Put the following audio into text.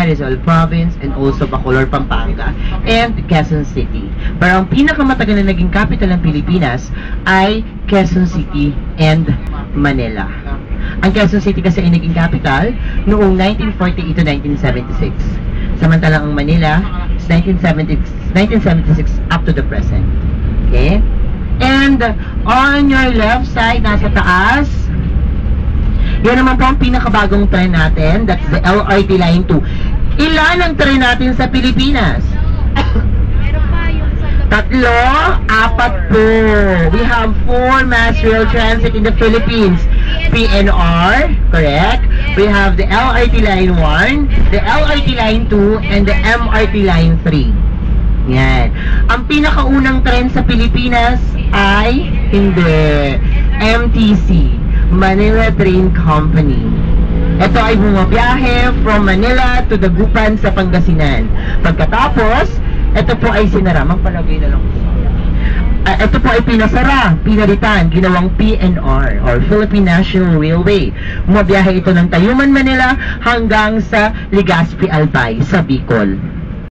Rizal Province, and also Bacolor, Pampanga, and Quezon City. Pero ang pinakamatagal na naging capital ng Pilipinas ay Quezon City and Manila. Ang Quezon City kasi ay naging capital noong 1948 to 1976. Samantalang ang Manila is 1976 up to the present. Okay? And on your left side, nasa taas, yan naman po ang pinakabagong tren natin. That's the LRT Line 2. Ilan ang tren natin sa Pilipinas? Tatlo, apat po. We have 4 mass rail transit in the Philippines. PNR, correct? We have the LRT Line 1, the LRT Line 2, and the MRT Line 3. Yan. Ang pinakaunang tren sa Pilipinas ay hindi. MTC, Manila Train Company. Ito ay bumabiyahe from Manila to Dagupan sa Pangasinan. Pagkatapos, ito po ay sinara. Magpalagay na lang po. Ito po ay pinalitan, ginawang PNR or Philippine National Railway. Bumabiyahe ito ng Tayuman, Manila hanggang sa Legazpi, Albay sa Bicol.